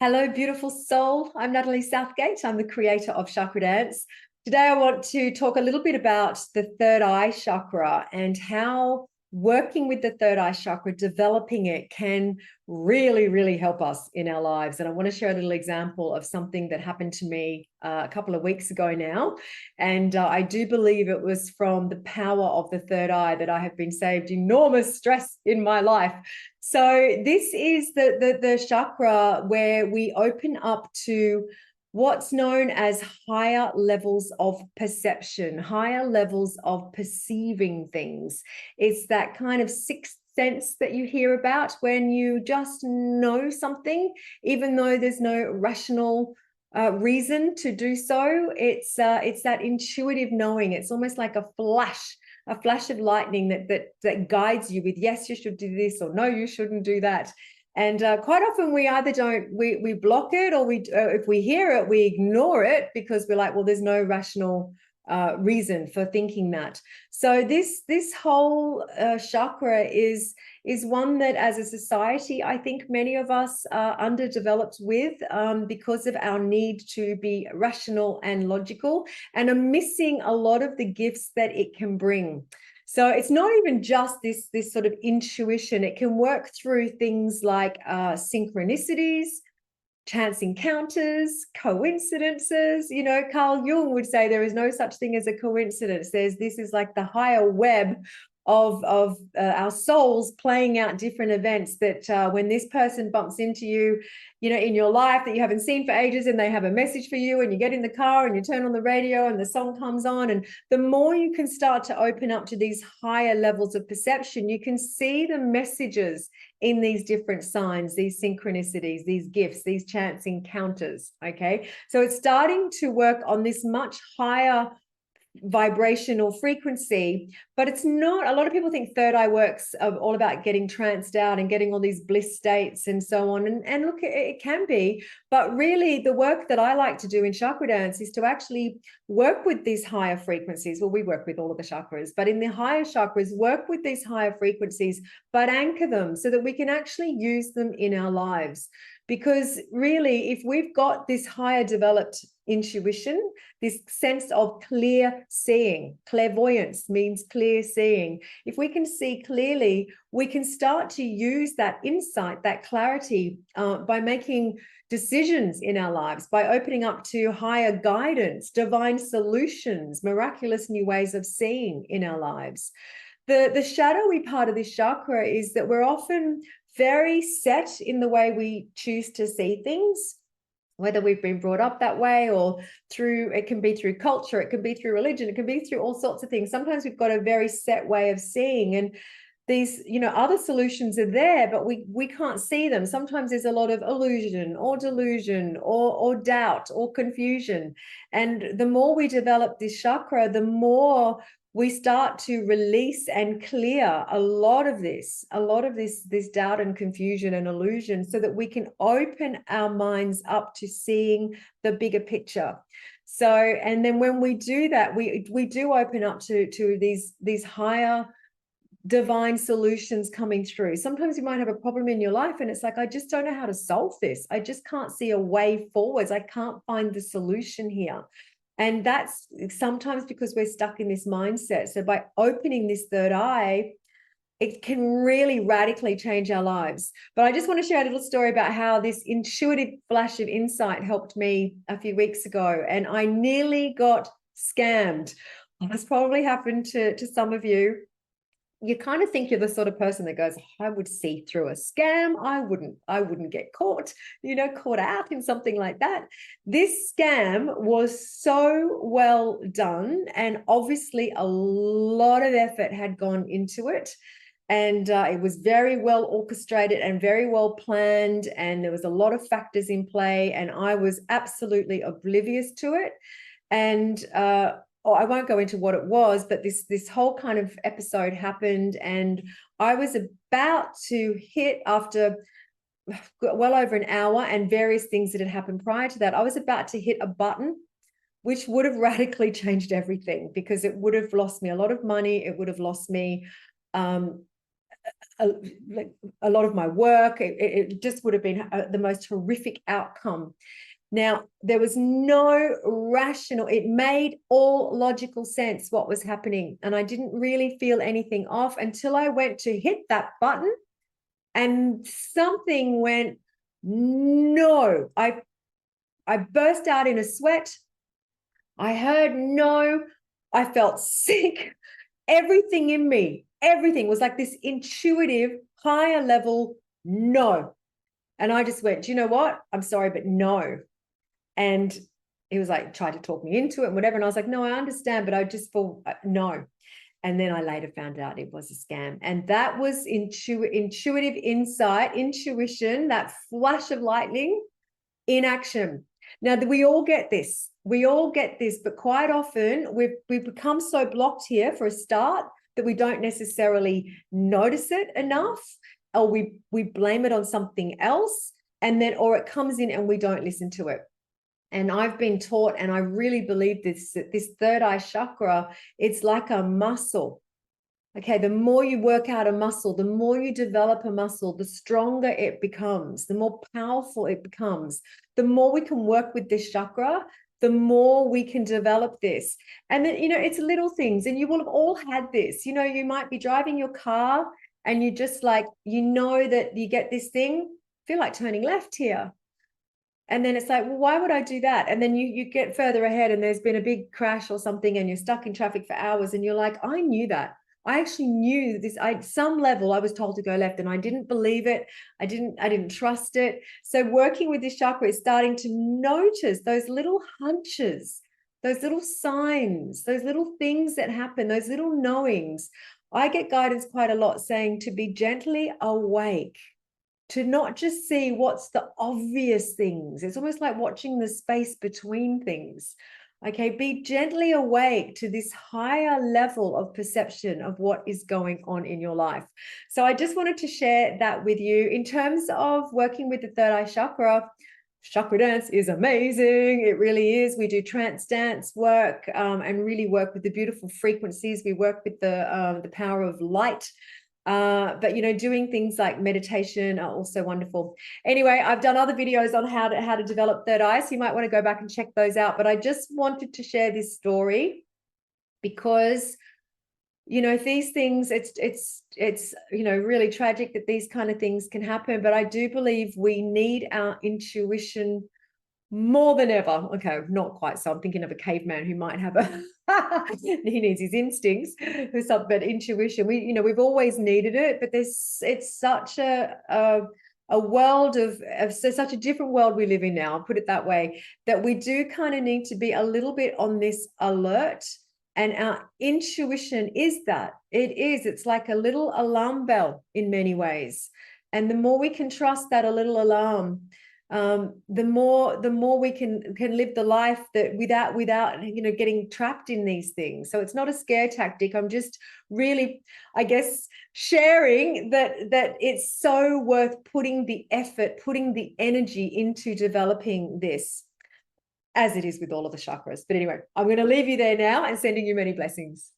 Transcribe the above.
Hello, beautiful soul. I'm Natalie Southgate. I'm the creator of Chakra Dance. Today, I want to talk a little bit about the third eye chakra and how working with the third eye chakra, developing it, can really, really help us in our lives. And I want to share a little example of something that happened to me a couple of weeks ago now. And I do believe it was from the power of the third eye that I have been saved enormous stress in my life. So this is the chakra where we open up to what's known as higher levels of perception, higher levels of perceiving things. It's that kind of sixth sense that you hear about when you just know something, even though there's no rational reason to do so. It's that intuitive knowing. It's almost like a flash of lightning that guides you with, yes, you should do this, or no, you shouldn't do that. And quite often we either we block it, or if we hear it, we ignore it because we're like, well, there's no rational reason for thinking that. So this whole chakra is one that, as a society, I think many of us are underdeveloped with, because of our need to be rational and logical, and are missing a lot of the gifts that it can bring. So it's not even just this sort of intuition. It can work through things like synchronicities, chance encounters, coincidences. You know, Carl Jung would say there is no such thing as a coincidence. This is like the higher web of our souls playing out different events that when this person bumps into you, you know, in your life that you haven't seen for ages, and they have a message for you, and you get in the car and you turn on the radio and the song comes on, and the more you can start to open up to these higher levels of perception, you can see the messages in these different signs, these synchronicities, these gifts, these chance encounters. Okay, so it's starting to work on this much higher vibrational frequency, but it's not. A lot of people think third eye works all about getting tranced out and getting all these bliss states and so on, and look, it can be, but really the work that I like to do in chakra dance is to actually work with these higher frequencies. Well, we work with all of the chakras, but in the higher chakras, work with these higher frequencies, but anchor them so that we can actually use them in our lives. Because really, if we've got this higher developed intuition, this sense of clear seeing, clairvoyance means clear seeing. If we can see clearly, we can start to use that insight, that clarity, by making decisions in our lives, by opening up to higher guidance, divine solutions, miraculous new ways of seeing in our lives. The shadowy part of this chakra is that we're often very set in the way we choose to see things, whether we've been brought up that way, or it can be through culture, it can be through religion, it can be through all sorts of things. Sometimes we've got a very set way of seeing, and these, you know, other solutions are there, but we can't see them. Sometimes there's a lot of illusion or delusion or doubt or confusion. And the more we develop this chakra, the more we start to release and clear a lot of this doubt and confusion and illusion, so that we can open our minds up to seeing the bigger picture. So, and then when we do that, we do open up to these higher divine solutions coming through. Sometimes you might have a problem in your life and it's like, I just don't know how to solve this. I just can't see a way forwards. I can't find the solution here. And that's sometimes because we're stuck in this mindset. So by opening this third eye, it can really radically change our lives. But I just want to share a little story about how this intuitive flash of insight helped me a few weeks ago. And I nearly got scammed. This probably happened to some of you. You kind of think you're the sort of person that goes, I would see through a scam. I wouldn't get caught out in something like that. This scam was so well done, and obviously a lot of effort had gone into it. And it was very well orchestrated and very well planned, and there was a lot of factors in play, and I was absolutely oblivious to it. And I won't go into what it was, but this whole kind of episode happened, and I was about to hit, after well over an hour and various things that had happened prior to that, I was about to hit a button which would have radically changed everything, because it would have lost me a lot of money. It would have lost me like a lot of my work. It just would have been the most horrific outcome. Now, there was no rational, it made all logical sense what was happening. And I didn't really feel anything off until I went to hit that button and something went, no. I burst out in a sweat. I heard no. I felt sick. Everything in me, everything was like this intuitive, higher level no. And I just went, do you know what? I'm sorry, but no. And he was like, tried to talk me into it and whatever. And I was like, no, I understand, but I just feel no. And then I later found out it was a scam. And that was intuitive insight, intuition, that flash of lightning in action. Now, we all get this. We all get this, but quite often we've become so blocked here for a start that we don't necessarily notice it enough, or we blame it on something else, and then, or it comes in and we don't listen to it. And I've been taught, and I really believe this, that this third eye chakra, it's like a muscle. Okay, the more you work out a muscle, the more you develop a muscle, the stronger it becomes, the more powerful it becomes. The more we can work with this chakra, the more we can develop this. And then, you know, it's little things, and you will have all had this. You know, you might be driving your car and you just like, you know that you get this thing, feel like turning left here. And then it's like, well, why would I do that? And then you get further ahead and there's been a big crash or something and you're stuck in traffic for hours and you're like, I knew that. I actually knew this. Some level I was told to go left and I didn't believe it. I didn't trust it. So working with this chakra is starting to notice those little hunches, those little signs, those little things that happen, those little knowings. I get guidance quite a lot saying to be gently awake, to not just see what's the obvious things. It's almost like watching the space between things. Okay, be gently awake to this higher level of perception of what is going on in your life. So I just wanted to share that with you. In terms of working with the third eye chakra, chakra dance is amazing. It really is. We do trance dance work and really work with the beautiful frequencies. We work with the power of light. But you know, doing things like meditation are also wonderful. Anyway, I've done other videos on how to develop third eye, so you might want to go back and check those out. But I just wanted to share this story because, you know, these things, it's you know, really tragic that these kind of things can happen. But I do believe we need our intuition more than ever. Okay, not quite so. I'm thinking of a caveman who might have a he needs his instincts or something, but intuition. We, you know, we've always needed it, but it's such a world of so such a different world we live in now, I'll put it that way, that we do kind of need to be a little bit on this alert. And our intuition is that. It's like a little alarm bell in many ways. And the more we can trust that a little alarm, the more we can live the life that without you know, getting trapped in these things. So it's not a scare tactic. I'm just really, I guess, sharing that it's so worth putting the effort, putting the energy into developing this, as it is with all of the chakras. But anyway, I'm going to leave you there now and sending you many blessings.